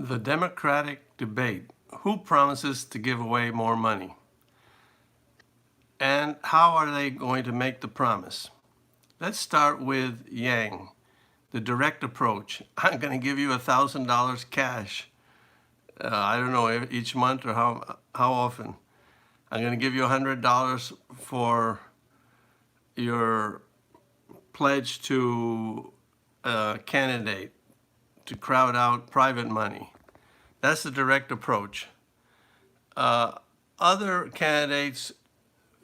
The Democratic debate. Who promises to give away more money? And how are they going to make the promise? Let's start with Yang, the direct approach. I'm going to give you $1,000 cash. I don't know, each month or how often. I'm going to give you $100 for your pledge to a candidate to crowd out private money. That's the direct approach. Other candidates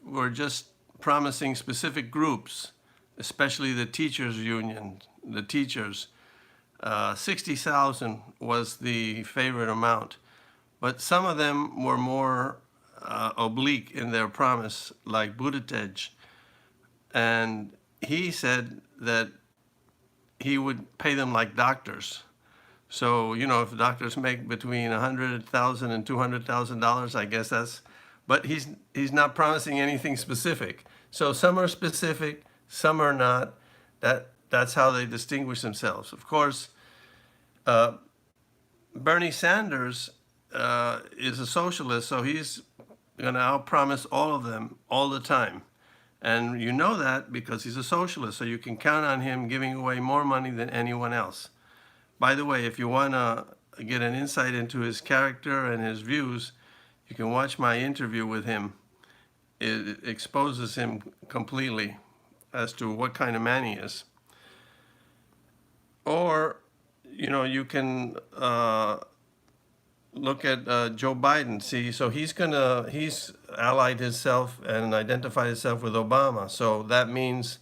were just promising specific groups, especially the teachers union, the teachers. 60,000 was the favorite amount, but some of them were more oblique in their promise, like Buttigieg. And he said that he would pay them like doctors. So, you know, if doctors make between $100,000 and $200,000, I guess that's, but he's not promising anything specific. So some are specific, some are not. That's how they distinguish themselves. Of course, Bernie Sanders is a socialist, so he's going to outpromise all of them all the time. And you know that because he's a socialist, so you can count on him giving away more money than anyone else. By the way, if you want to get an insight into his character and his views, you can watch my interview with him. It exposes him completely as to what kind of man he is. Or, you know, you can look at Joe Biden. See, so he's allied himself and identified himself with Obama. So that means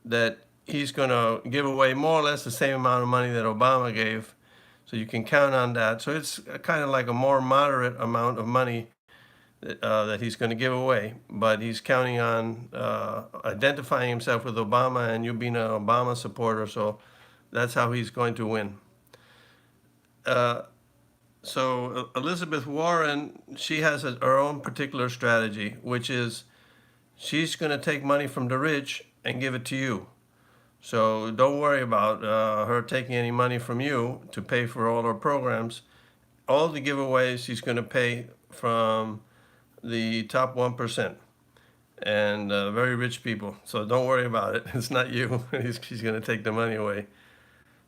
that he's going to give away more or less the same amount of money that Obama gave. So you can count on that. So it's kind of like a more moderate amount of money that he's going to give away. But he's counting on identifying himself with Obama and you being an Obama supporter. So that's how he's going to win. So Elizabeth Warren, she has her own particular strategy, which is she's going to take money from the rich and give it to you. So don't worry about her taking any money from you to pay for all her programs. All the giveaways she's going to pay from the top 1% and very rich people. So don't worry about it. It's not you. She's going to take the money away.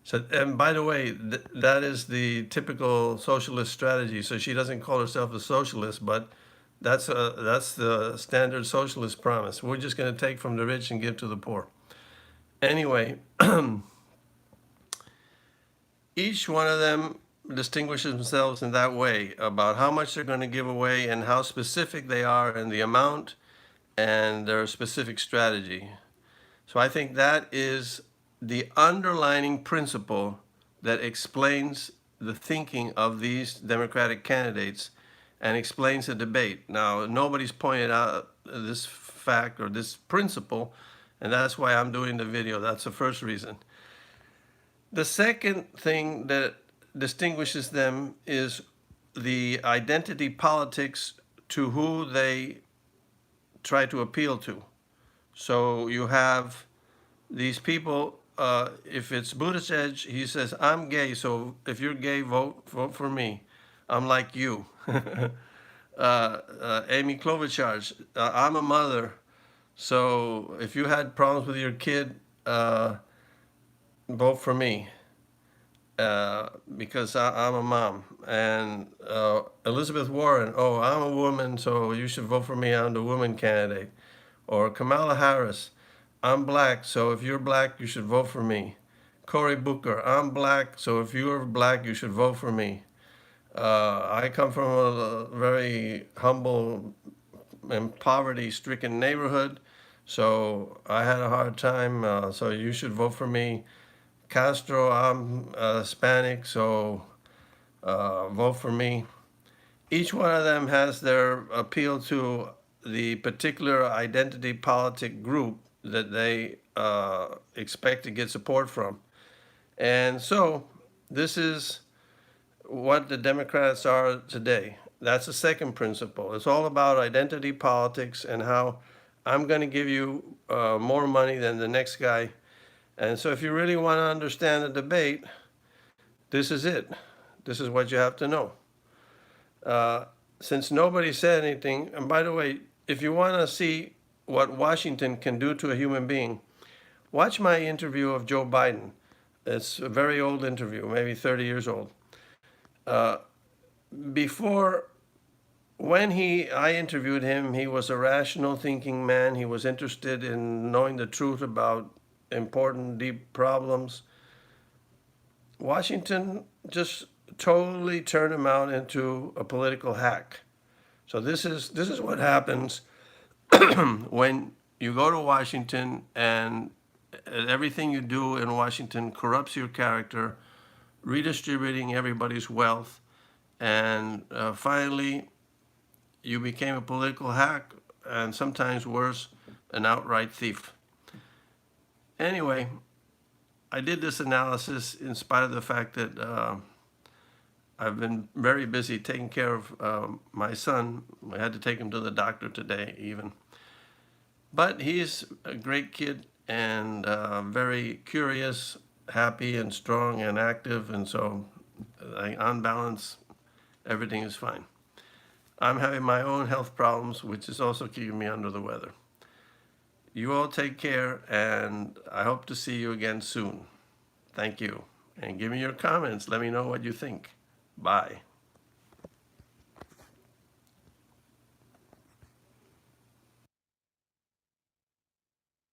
So, and by the way, that is the typical socialist strategy. So she doesn't call herself a socialist, but that's the standard socialist promise. We're just going to take from the rich and give to the poor. Anyway, each one of them distinguishes themselves in that way about how much they're going to give away and how specific they are in the amount and their specific strategy. So I think that is the underlying principle that explains the thinking of these Democratic candidates and explains the debate. Now, nobody's pointed out this fact or this principle, and that's why I'm doing the video. That's the first reason. The second thing that distinguishes them is the identity politics to who they try to appeal to. So you have these people, if it's Buttigieg, he says, I'm gay, so if you're gay, vote for me. I'm like you. Amy Klobuchar, I'm a mother, so if you had problems with your kid, vote for me because I'm a mom. And Elizabeth Warren, oh, I'm a woman, so you should vote for me. I'm the woman candidate. Or Kamala Harris, I'm black, so if you're black, you should vote for me. Cory Booker, I'm black, so if you're black, you should vote for me. I come from a very humble and poverty-stricken neighborhood, so I had a hard time, so you should vote for me. Castro, I'm Hispanic, so vote for me. Each one of them has their appeal to the particular identity politic group that they expect to get support from. And so this is what the Democrats are today. That's the second principle. It's all about identity politics and how I'm going to give you more money than the next guy. And so if you really want to understand the debate, this is it. This is what you have to know. Since nobody said anything, and by the way, if you want to see what Washington can do to a human being, watch my interview of Joe Biden. It's a very old interview, maybe 30 years old. Before, when I interviewed him, he was a rational thinking man. He was interested in knowing the truth about important, deep problems. Washington just totally turned him out into a political hack. So this is what happens when you go to Washington and everything you do in Washington corrupts your character, redistributing everybody's wealth, and finally you became a political hack, and sometimes worse, an outright thief. Anyway, I did this analysis in spite of the fact that I've been very busy taking care of my son. I had to take him to the doctor today, even. But he's a great kid and very curious, happy, and strong and active. And so, on balance, everything is fine. I'm having my own health problems, which is also keeping me under the weather. You all take care, and I hope to see you again soon. Thank you. And give me your comments. Let me know what you think. Bye.